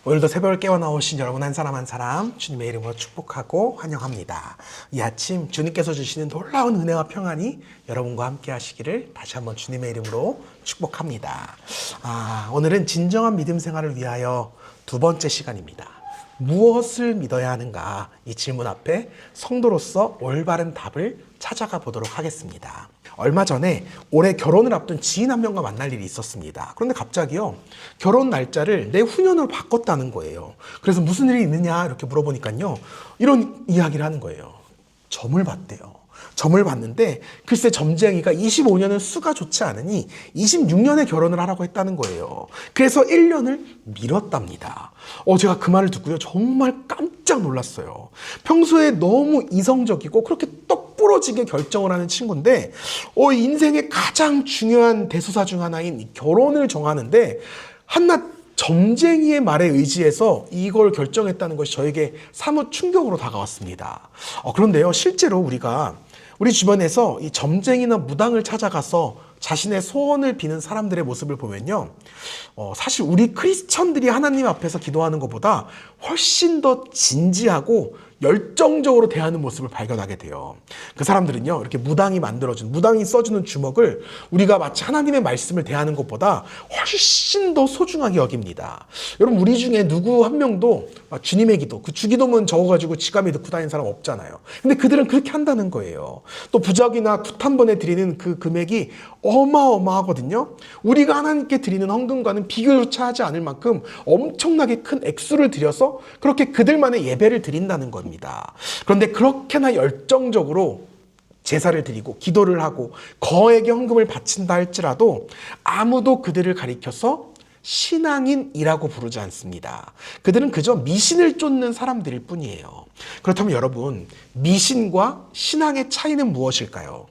오늘도 새벽을 깨워 나오신 여러분 한 사람 한 사람 주님의 이름으로 축복하고 환영합니다. 이 아침 주님께서 주시는 놀라운 은혜와 평안이 여러분과 함께 하시기를 다시 한번 주님의 이름으로 축복합니다. 오늘은 진정한 믿음 생활을 위하여 두 번째 시간입니다. 무엇을 믿어야 하는가? 이 질문 앞에 성도로서 올바른 답을 찾아가 보도록 하겠습니다. 얼마 전에 올해 결혼을 앞둔 지인 한 명과 만날 일이 있었습니다. 그런데 갑자기요, 결혼 날짜를 내후년으로 바꿨다는 거예요. 그래서 무슨 일이 있느냐 이렇게 물어보니까요, 이런 이야기를 하는 거예요. 점을 봤대요. 점을 봤는데 글쎄 점쟁이가 25년은 수가 좋지 않으니 26년에 결혼을 하라고 했다는 거예요. 그래서 1년을 미뤘답니다. 제가 그 말을 듣고요, 정말 깜짝 놀랐어요. 평소에 너무 이성적이고 그렇게 똑 부러지게 결정을 하는 친구인데 인생의 가장 중요한 대소사 중 하나인 결혼을 정하는데 한낱 점쟁이의 말에 의지해서 이걸 결정했다는 것이 저에게 사뭇 충격으로 다가왔습니다. 그런데요, 실제로 우리 주변에서 이 점쟁이나 무당을 찾아가서 자신의 소원을 비는 사람들의 모습을 보면요, 사실 우리 크리스천들이 하나님 앞에서 기도하는 것보다 훨씬 더 진지하고 열정적으로 대하는 모습을 발견하게 돼요. 그 사람들은요, 이렇게 무당이 써주는 주먹을 우리가 마치 하나님의 말씀을 대하는 것보다 훨씬 더 소중하게 여깁니다. 여러분, 우리 중에 누구 한 명도 주님의 기도, 그 주기도문 적어가지고 지갑에 넣고 다니는 사람 없잖아요. 근데 그들은 그렇게 한다는 거예요. 또 부적이나 굿 한 번에 드리는 그 금액이 어마어마하거든요. 우리가 하나님께 드리는 헌금과는 비교조차 하지 않을 만큼 엄청나게 큰 액수를 들여서 그렇게 그들만의 예배를 드린다는 겁니다. 그런데 그렇게나 열정적으로 제사를 드리고 기도를 하고 거액의 헌금을 바친다 할지라도 아무도 그들을 가리켜서 신앙인이라고 부르지 않습니다. 그들은 그저 미신을 쫓는 사람들일 뿐이에요. 그렇다면 여러분, 미신과 신앙의 차이는 무엇일까요?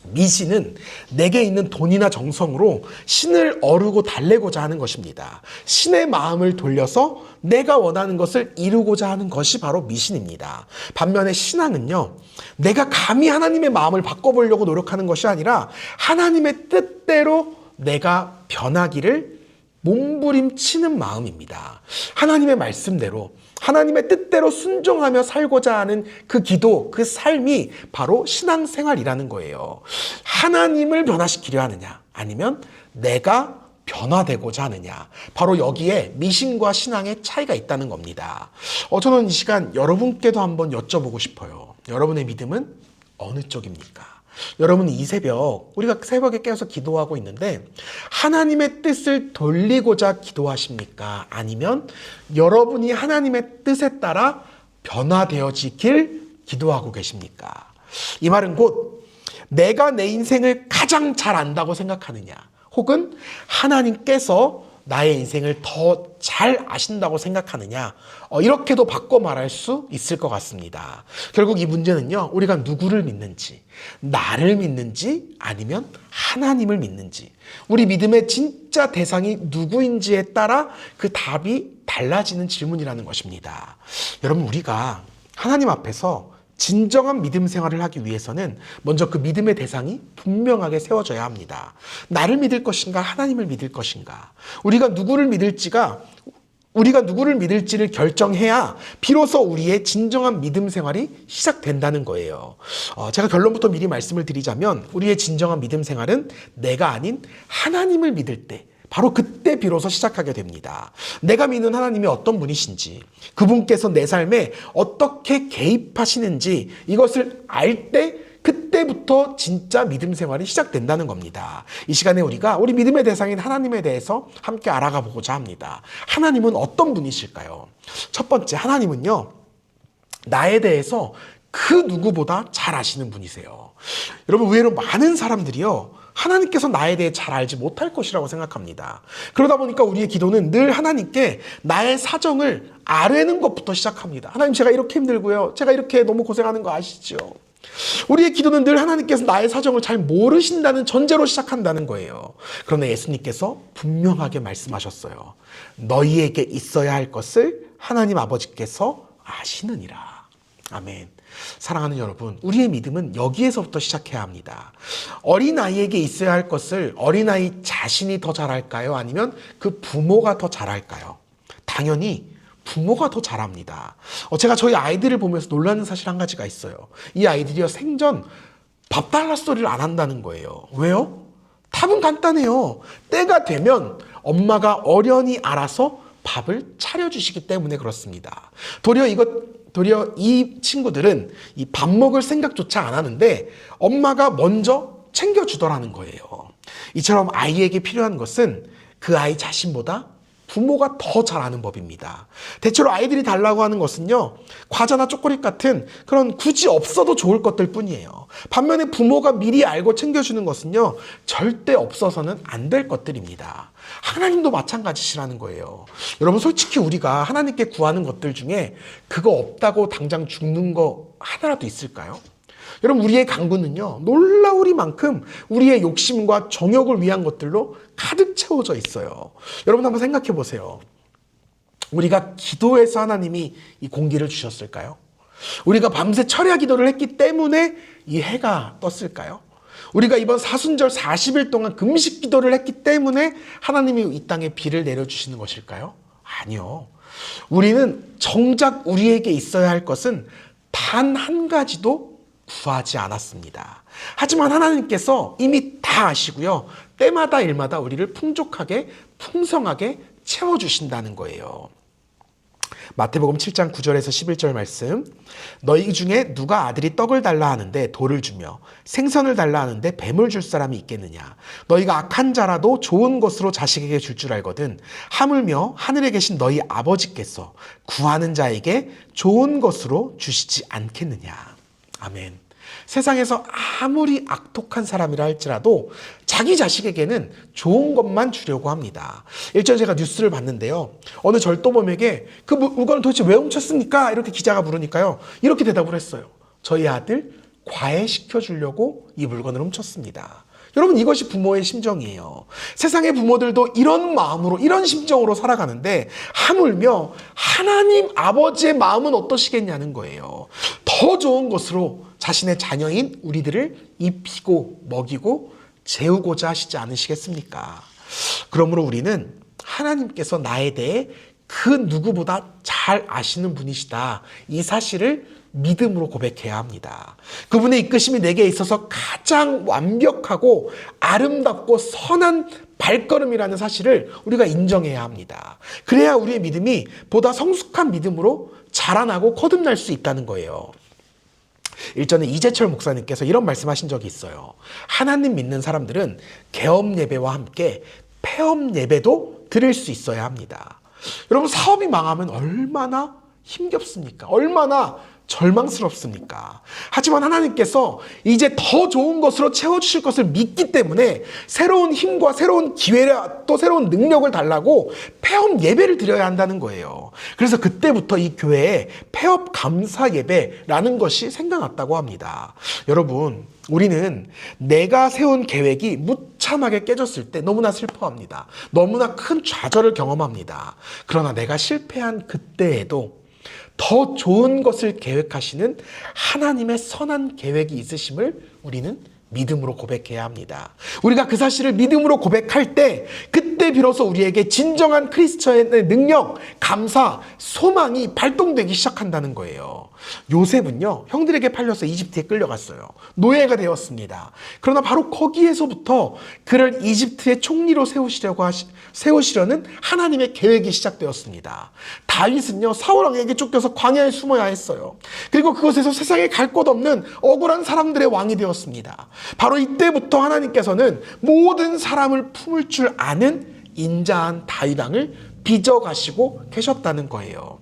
미신은 내게 있는 돈이나 정성으로 신을 어루고 달래고자 하는 것입니다. 신의 마음을 돌려서 내가 원하는 것을 이루고자 하는 것이 바로 미신입니다. 반면에 신앙은요, 내가 감히 하나님의 마음을 바꿔보려고 노력하는 것이 아니라 하나님의 뜻대로 내가 변하기를 몸부림치는 마음입니다. 하나님의 말씀대로, 하나님의 뜻대로 순종하며 살고자 하는 그 기도, 그 삶이 바로 신앙생활이라는 거예요. 하나님을 변화시키려 하느냐, 아니면 내가 변화되고자 하느냐, 바로 여기에 미신과 신앙의 차이가 있다는 겁니다. 저는 이 시간 여러분께도 한번 여쭤보고 싶어요. 여러분의 믿음은 어느 쪽입니까? 여러분, 이 새벽 우리가 새벽에 깨어서 기도하고 있는데 하나님의 뜻을 돌리고자 기도하십니까? 아니면 여러분이 하나님의 뜻에 따라 변화되어지길 기도하고 계십니까? 이 말은 곧 내가 내 인생을 가장 잘 안다고 생각하느냐, 혹은 하나님께서 나의 인생을 더 잘 아신다고 생각하느냐, 이렇게도 바꿔 말할 수 있을 것 같습니다. 결국 이 문제는요, 우리가 누구를 믿는지, 나를 믿는지 아니면 하나님을 믿는지, 우리 믿음의 진짜 대상이 누구인지에 따라 그 답이 달라지는 질문이라는 것입니다. 여러분, 우리가 하나님 앞에서 진정한 믿음 생활을 하기 위해서는 먼저 그 믿음의 대상이 분명하게 세워져야 합니다. 나를 믿을 것인가, 하나님을 믿을 것인가. 우리가 누구를 믿을지를 결정해야 비로소 우리의 진정한 믿음 생활이 시작된다는 거예요. 제가 결론부터 미리 말씀을 드리자면 우리의 진정한 믿음 생활은 내가 아닌 하나님을 믿을 때, 바로 그때 비로소 시작하게 됩니다. 내가 믿는 하나님이 어떤 분이신지, 그분께서 내 삶에 어떻게 개입하시는지 이것을 알 때, 그때부터 진짜 믿음 생활이 시작된다는 겁니다. 이 시간에 우리가 우리 믿음의 대상인 하나님에 대해서 함께 알아가 보고자 합니다. 하나님은 어떤 분이실까요? 첫 번째, 하나님은요, 나에 대해서 그 누구보다 잘 아시는 분이세요. 여러분, 의외로 많은 사람들이요, 하나님께서 나에 대해 잘 알지 못할 것이라고 생각합니다. 그러다 보니까 우리의 기도는 늘 하나님께 나의 사정을 아뢰는 것부터 시작합니다. 하나님, 제가 이렇게 힘들고요, 제가 이렇게 너무 고생하는 거 아시죠? 우리의 기도는 늘 하나님께서 나의 사정을 잘 모르신다는 전제로 시작한다는 거예요. 그러나 예수님께서 분명하게 말씀하셨어요. 너희에게 있어야 할 것을 하나님 아버지께서 아시느니라. 아멘. 사랑하는 여러분, 우리의 믿음은 여기에서부터 시작해야 합니다. 어린아이에게 있어야 할 것을 어린아이 자신이 더 잘할까요? 아니면 그 부모가 더 잘할까요? 당연히 부모가 더 잘합니다. 제가 저희 아이들을 보면서 놀라는 사실 한 가지가 있어요. 이 아이들이요, 생전 밥 달라 소리를 안 한다는 거예요. 왜요? 답은 간단해요. 때가 되면 엄마가 어련히 알아서 밥을 차려주시기 때문에 그렇습니다. 도리어 이 친구들은 이 밥 먹을 생각조차 안 하는데 엄마가 먼저 챙겨주더라는 거예요. 이처럼 아이에게 필요한 것은 그 아이 자신보다 부모가 더 잘 아는 법입니다. 대체로 아이들이 달라고 하는 것은요, 과자나 초콜릿 같은 그런 굳이 없어도 좋을 것들 뿐이에요. 반면에 부모가 미리 알고 챙겨주는 것은요, 절대 없어서는 안 될 것들입니다. 하나님도 마찬가지시라는 거예요. 여러분, 솔직히 우리가 하나님께 구하는 것들 중에 그거 없다고 당장 죽는 거 하나라도 있을까요? 여러분, 우리의 강구는요, 놀라우리만큼 우리의 욕심과 정욕을 위한 것들로 가득 채워져 있어요. 여러분, 한번 생각해 보세요. 우리가 기도해서 하나님이 이 공기를 주셨을까요? 우리가 밤새 철야 기도를 했기 때문에 이 해가 떴을까요? 우리가 이번 사순절 40일 동안 금식 기도를 했기 때문에 하나님이 이 땅에 비를 내려주시는 것일까요? 아니요. 우리는 정작 우리에게 있어야 할 것은 단 한 가지도 구하지 않았습니다. 하지만 하나님께서 이미 다 아시고요, 때마다 일마다 우리를 풍족하게 풍성하게 채워주신다는 거예요. 마태복음 7장 9절에서 11절 말씀, 너희 중에 누가 아들이 떡을 달라 하는데 돌을 주며 생선을 달라 하는데 뱀을 줄 사람이 있겠느냐. 너희가 악한 자라도 좋은 것으로 자식에게 줄 줄 알거든 하물며 하늘에 계신 너희 아버지께서 구하는 자에게 좋은 것으로 주시지 않겠느냐. 아멘. 세상에서 아무리 악독한 사람이라 할지라도 자기 자식에게는 좋은 것만 주려고 합니다. 일전에 제가 뉴스를 봤는데요, 어느 절도범에게 그 물건을 도대체 왜 훔쳤습니까? 이렇게 기자가 물으니까요, 이렇게 대답을 했어요. 저희 아들 과외시켜 주려고 이 물건을 훔쳤습니다. 여러분, 이것이 부모의 심정이에요. 세상의 부모들도 이런 마음으로, 이런 심정으로 살아가는데 하물며 하나님 아버지의 마음은 어떠시겠냐는 거예요. 더 좋은 것으로 자신의 자녀인 우리들을 입히고 먹이고 재우고자 하시지 않으시겠습니까? 그러므로 우리는 하나님께서 나에 대해 그 누구보다 잘 아시는 분이시다, 이 사실을 믿음으로 고백해야 합니다. 그분의 이끄심이 내게 있어서 가장 완벽하고 아름답고 선한 발걸음이라는 사실을 우리가 인정해야 합니다. 그래야 우리의 믿음이 보다 성숙한 믿음으로 자라나고 거듭날 수 있다는 거예요. 일전에 이재철 목사님께서 이런 말씀하신 적이 있어요. 하나님 믿는 사람들은 개업 예배와 함께 폐업 예배도 드릴 수 있어야 합니다. 여러분, 사업이 망하면 얼마나 힘겹습니까? 얼마나 절망스럽습니까? 하지만 하나님께서 이제 더 좋은 것으로 채워주실 것을 믿기 때문에 새로운 힘과 새로운 기회와 또 새로운 능력을 달라고 폐업 예배를 드려야 한다는 거예요. 그래서 그때부터 이 교회에 폐업 감사 예배라는 것이 생겨났다고 합니다. 여러분, 우리는 내가 세운 계획이 무참하게 깨졌을 때 너무나 슬퍼합니다. 너무나 큰 좌절을 경험합니다. 그러나 내가 실패한 그때에도 더 좋은 것을 계획하시는 하나님의 선한 계획이 있으심을 우리는 믿음으로 고백해야 합니다. 우리가 그 사실을 믿음으로 고백할 때 그때 비로소 우리에게 진정한 크리스천의 능력, 감사, 소망이 발동되기 시작한다는 거예요. 요셉은요, 형들에게 팔려서 이집트에 끌려갔어요. 노예가 되었습니다. 그러나 바로 거기에서부터 그를 이집트의 총리로 세우시려는 하나님의 계획이 시작되었습니다. 다윗은요, 사울 왕에게 쫓겨서 광야에 숨어야 했어요. 그리고 그곳에서 세상에 갈 곳 없는 억울한 사람들의 왕이 되었습니다. 바로 이때부터 하나님께서는 모든 사람을 품을 줄 아는 인자한 다윗 왕을 빚어가시고 계셨다는 거예요.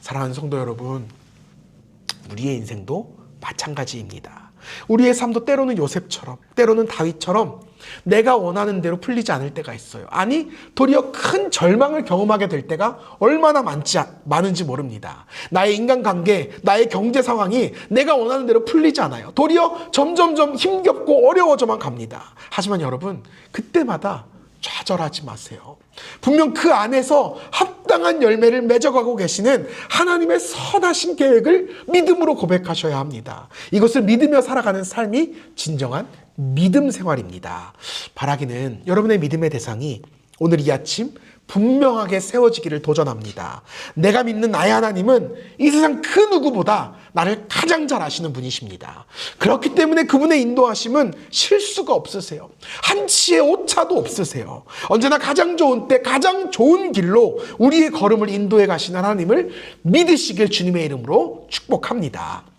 사랑하는 성도 여러분, 우리의 인생도 마찬가지입니다. 우리의 삶도 때로는 요셉처럼, 때로는 다윗처럼 내가 원하는 대로 풀리지 않을 때가 있어요. 아니, 도리어 큰 절망을 경험하게 될 때가 얼마나 많은지 모릅니다. 나의 인간관계, 나의 경제 상황이 내가 원하는 대로 풀리지 않아요. 도리어 점점점 힘겹고 어려워져만 갑니다. 하지만 여러분, 그때마다 좌절하지 마세요. 분명 그 안에서 합당한 열매를 맺어가고 계시는 하나님의 선하신 계획을 믿음으로 고백하셔야 합니다. 이것을 믿으며 살아가는 삶이 진정한 믿음 생활입니다. 바라기는 여러분의 믿음의 대상이 오늘 이 아침 분명하게 세워지기를 도전합니다. 내가 믿는 나의 하나님은 이 세상 그 누구보다 나를 가장 잘 아시는 분이십니다. 그렇기 때문에 그분의 인도하심은 실수가 없으세요. 한치의 오차도 없으세요. 언제나 가장 좋은 때 가장 좋은 길로 우리의 걸음을 인도해 가시는 하나님을 믿으시길 주님의 이름으로 축복합니다.